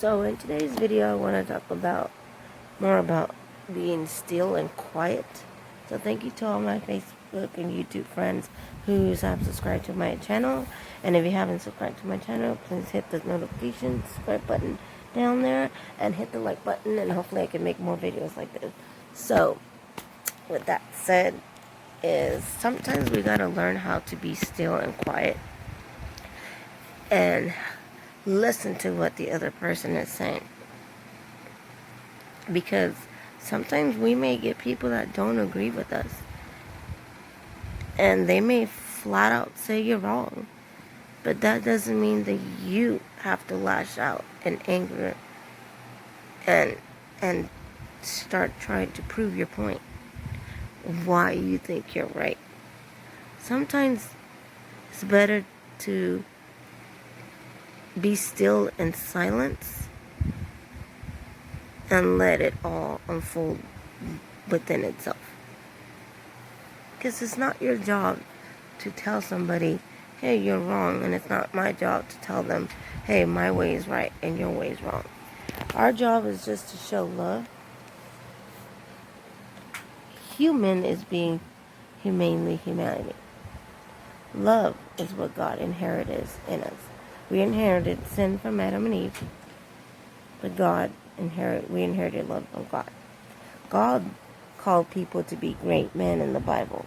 So in today's video, I want to talk about more about being still and quiet. So thank you to all my Facebook and YouTube friends who have subscribed to my channel. And if you haven't subscribed to my channel, please hit the notification subscribe button down there and hit the like button, and hopefully I can make more videos like this. So with that said, is sometimes we gotta learn how to be still and quiet and listen to what the other person is saying, because sometimes we may get people that don't agree with us and they may flat out say you're wrong, but that doesn't mean that you have to lash out in anger and start trying to prove your point why you think you're right. Sometimes it's better to be still in silence and let it all unfold within itself. Because it's not your job to tell somebody, hey, you're wrong, and it's not my job to tell them, hey, my way is right and your way is wrong. Our job is just to show love. Human is being humanely humanity. Love is what God inherited in us. We inherited sin from Adam and Eve, but we inherited love from God. God called people to be great men in the Bible.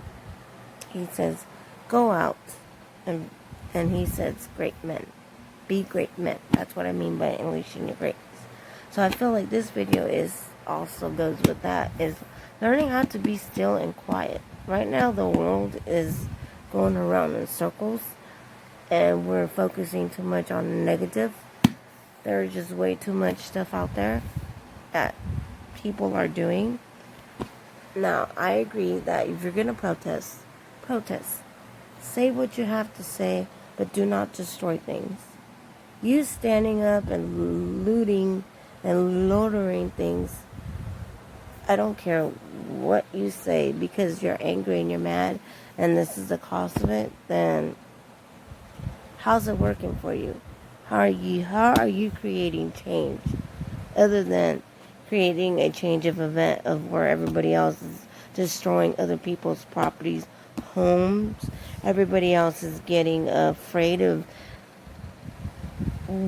He says, go out, and he says, great men. Be great men. That's what I mean by unleashing your greatness. So I feel like this video also goes with that, is learning how to be still and quiet. Right now the world is going around in circles, and we're focusing too much on the negative. There's just way too much stuff out there that people are doing. Now, I agree that if you're going to protest. Say what you have to say, but do not destroy things. You standing up and looting and loitering things, I don't care what you say, because you're angry and you're mad and this is the cost of it, then how's it working for you? How are you creating change other than creating a change of event of where everybody else is destroying other people's properties, homes? Everybody else is getting afraid of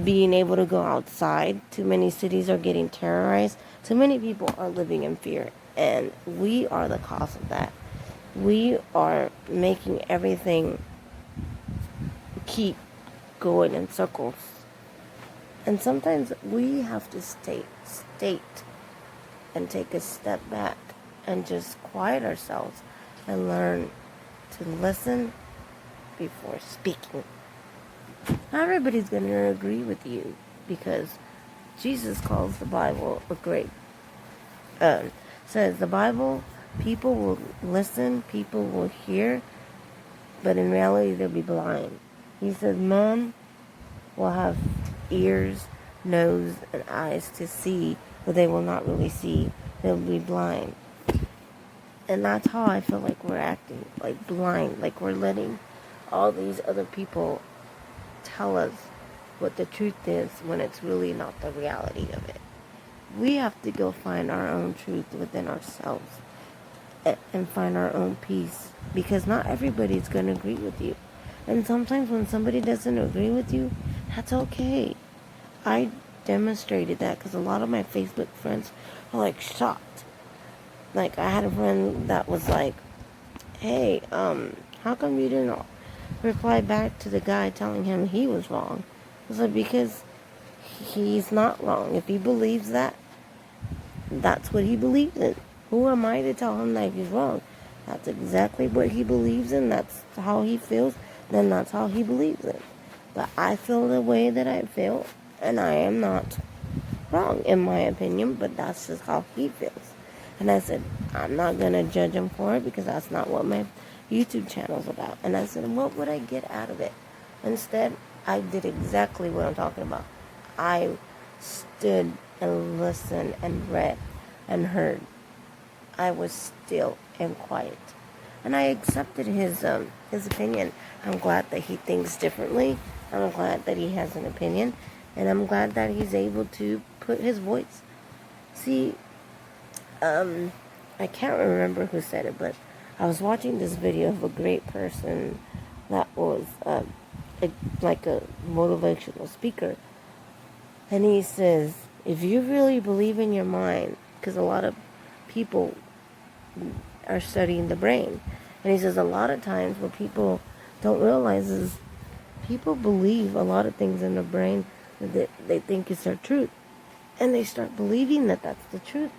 being able to go outside. Too many cities are getting terrorized. Too many people are living in fear, and we are the cause of that. We are making everything keep going in circles. And sometimes we have to state and take a step back and just quiet ourselves and learn to listen before speaking. Not everybody's going to agree with you, because Jesus calls the Bible a great, says the Bible, people will listen, people will hear, but in reality they'll be blind. He says men will have ears, nose, and eyes to see, but they will not really see. They'll be blind. And that's how I feel like we're acting, like blind, like we're letting all these other people tell us what the truth is when it's really not the reality of it. We have to go find our own truth within ourselves and find our own peace, because not everybody's going to agree with you. And sometimes when somebody doesn't agree with you, that's okay. I demonstrated that because a lot of my Facebook friends were like shocked. Like, I had a friend that was like, hey, how come you didn't reply back to the guy telling him he was wrong? I was like, because he's not wrong. If he believes that, that's what he believes in. Who am I to tell him that he's wrong? That's exactly what he believes in. That's how he feels. Then that's how he believes it. But I feel the way that I feel, and I am not wrong in my opinion, but that's just how he feels. And I said, I'm not going to judge him for it, because that's not what my YouTube channel's about. And I said, what would I get out of it? Instead, I did exactly what I'm talking about. I stood and listened and read and heard. I was still and quiet. And I accepted his opinion. I'm glad that he thinks differently. I'm glad that he has an opinion. And I'm glad that he's able to put his voice. See, I can't remember who said it, but I was watching this video of a great person that was like a motivational speaker. And he says, if you really believe in your mind, because a lot of people are studying the brain. And he says a lot of times what people don't realize is people believe a lot of things in their brain that they think is their truth. And they start believing that that's the truth.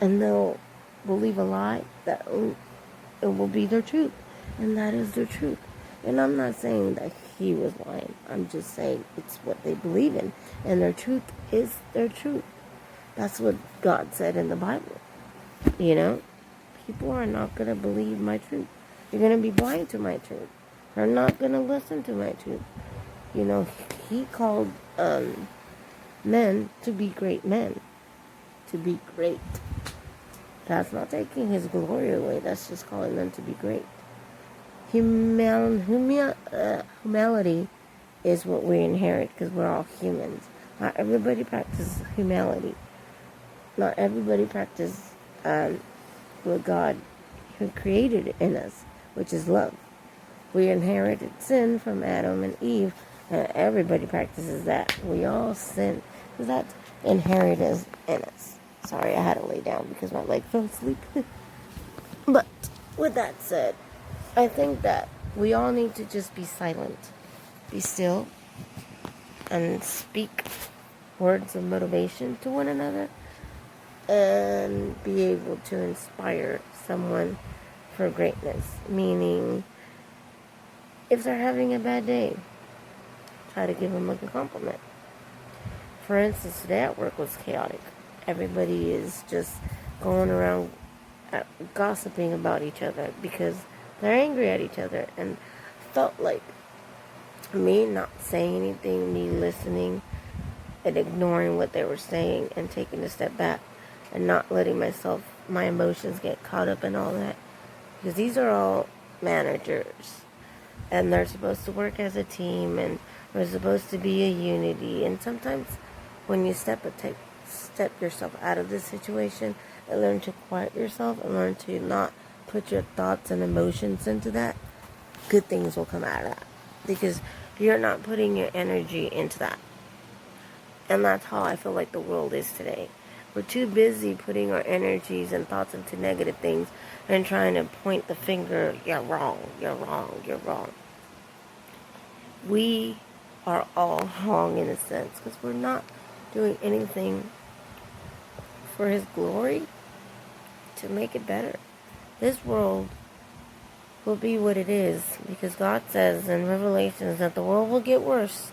And they'll believe a lie that it will be their truth. And that is their truth. And I'm not saying that he was lying. I'm just saying it's what they believe in. And their truth is their truth. That's what God said in the Bible. You know? People are not going to believe my truth. They're going to be blind to my truth. They're not going to listen to my truth. You know, he called men to be great men. To be great. That's not taking his glory away. That's just calling them to be great. Humility is what we inherit because we're all humans. Not everybody practices humility. Not everybody practices what God created in us, which is love. We inherited sin from Adam and Eve, and everybody practices that. We all sin because that's inherited in us. Sorry, I had to lay down because my leg fell asleep. But with that said, I think that we all need to just be silent, be still, and speak words of motivation to one another, and be able to inspire someone for greatness. Meaning, if they're having a bad day, try to give them a compliment. For instance, today at work was chaotic. Everybody is just going around gossiping about each other because they're angry at each other. And felt like me not saying anything, me listening and ignoring what they were saying and taking a step back and not letting my emotions get caught up in all that. Because these are all managers and they're supposed to work as a team and there's supposed to be a unity. And sometimes when you step yourself out of this situation and learn to quiet yourself and learn to not put your thoughts and emotions into that, good things will come out of that. Because you're not putting your energy into that. And that's how I feel like the world is today. We're too busy putting our energies and thoughts into negative things and trying to point the finger, you're wrong, you're wrong, you're wrong. We are all wrong in a sense because we're not doing anything for His glory to make it better. This world will be what it is because God says in Revelations that the world will get worse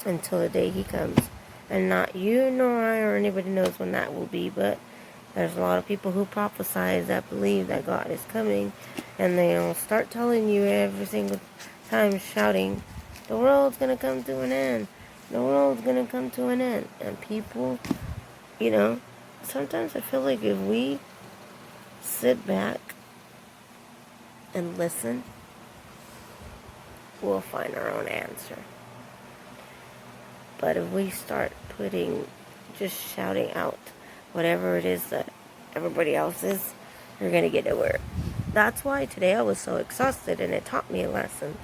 until the day He comes. And not you nor I or anybody knows when that will be, but there's a lot of people who prophesize that believe that God is coming, and they'll start telling you every single time, shouting, the world's going to come to an end. The world's going to come to an end. And people, sometimes I feel like if we sit back and listen, we'll find our own answer. But if we start just shouting out whatever it is that everybody else is, you're going to get nowhere. That's why today I was so exhausted, and it taught me a lesson.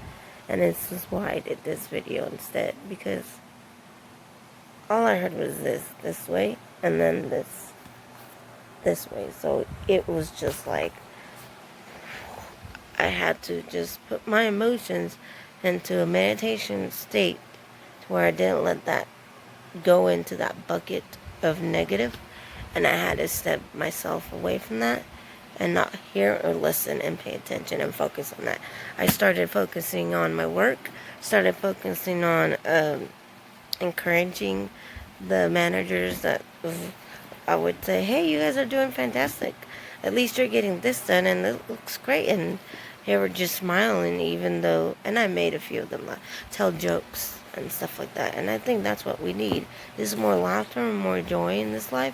And this is why I did this video instead, because all I heard was this way, and then this way. So it was just like I had to just put my emotions into a meditation state to where I didn't let that go into that bucket of negative, and I had to step myself away from that and not hear or listen and pay attention and focus on that. I started focusing on my work, started focusing on encouraging the managers that I would say, hey, you guys are doing fantastic. At least you're getting this done, and it looks great. And they were just smiling, even though, and I made a few of them tell jokes and stuff like that. And I think that's what we need, is more laughter and more joy in this life.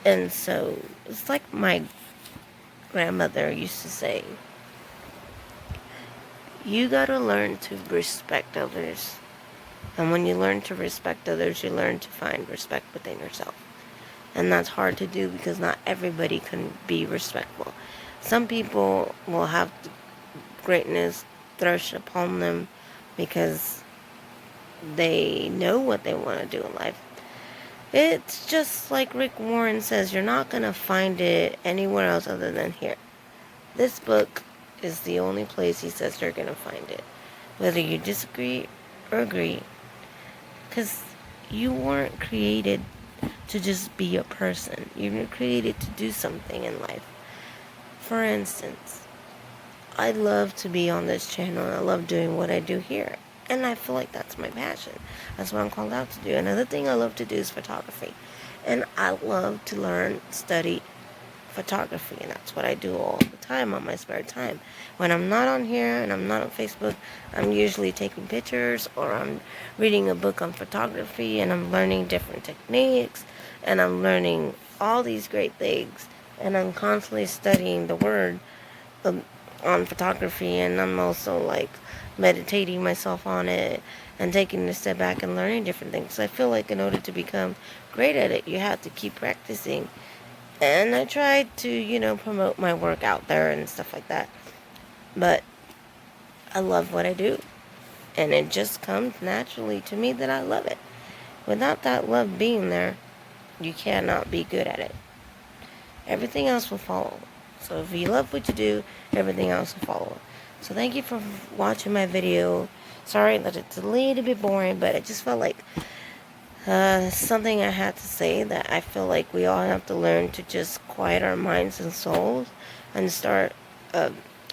And so it's like my grandmother used to say, you gotta learn to respect others And when you learn to respect others, you learn to find respect within yourself. And that's hard to do because not everybody can be respectful. Some people will have greatness thrust upon them because they know what they want to do in life. It's just like Rick Warren says, you're not going to find it anywhere else other than here. This book is the only place he says you're going to find it. Whether you disagree or agree. Because you weren't created to just be a person. You were created to do something in life. For instance, I love to be on this channel and I love doing what I do here. And I feel like that's my passion. That's what I'm called out to do. Another thing I love to do is photography. And I love to learn, study photography. And that's what I do all the time on my spare time. When I'm not on here and I'm not on Facebook, I'm usually taking pictures or I'm reading a book on photography and I'm learning different techniques and I'm learning all these great things. And I'm constantly studying the word on photography, and I'm also like meditating myself on it and taking a step back and learning different things. I feel like in order to become great at it, you have to keep practicing. And I try to, promote my work out there and stuff like that. But I love what I do. And it just comes naturally to me that I love it. Without that love being there, you cannot be good at it. Everything else will follow. So if you love what you do, everything else will follow. So thank you for watching my video. Sorry that it's a little bit boring, but I just felt like something I had to say, that I feel like we all have to learn to just quiet our minds and souls and start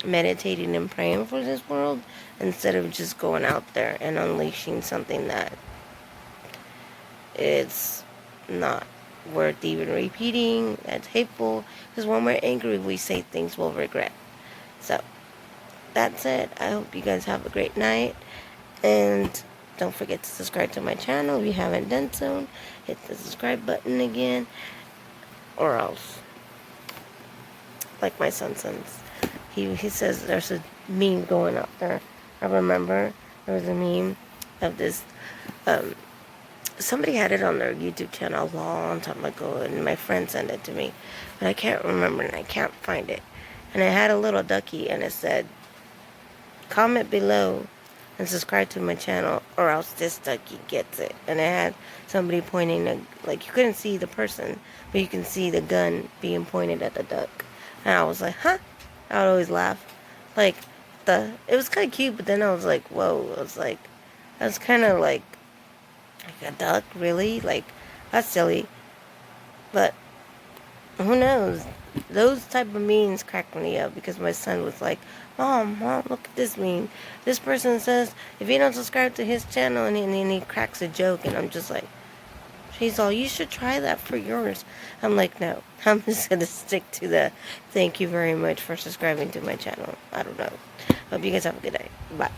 meditating and praying for this world instead of just going out there and unleashing something that it's not worth even repeating, that's hateful, because when we're angry we say things we'll regret. So that's it. I hope you guys have a great night, and don't forget to subscribe to my channel if you haven't done so. Hit the subscribe button again, or else, like my son says, he says there's a meme going up there. I remember there was a meme of this somebody had it on their YouTube channel a long time ago, and my friend sent it to me, but I can't remember and I can't find it. And it had a little ducky, and it said, comment below and subscribe to my channel, or else this ducky gets it. And it had somebody pointing, like you couldn't see the person, but you can see the gun being pointed at the duck. And I was like, huh? I would always laugh. Like, it was kind of cute, but then I was like, whoa. I was like, that's kind of like a duck, really? Like, that's silly. But who knows? Those type of memes cracked me up because my son was like, Mom, look at this meme. This person says if you don't subscribe to his channel, and he cracks a joke, and I'm just like, she's all, you should try that for yours. I'm like, no, I'm just going to stick to the thank you very much for subscribing to my channel. I don't know. Hope you guys have a good day. Bye.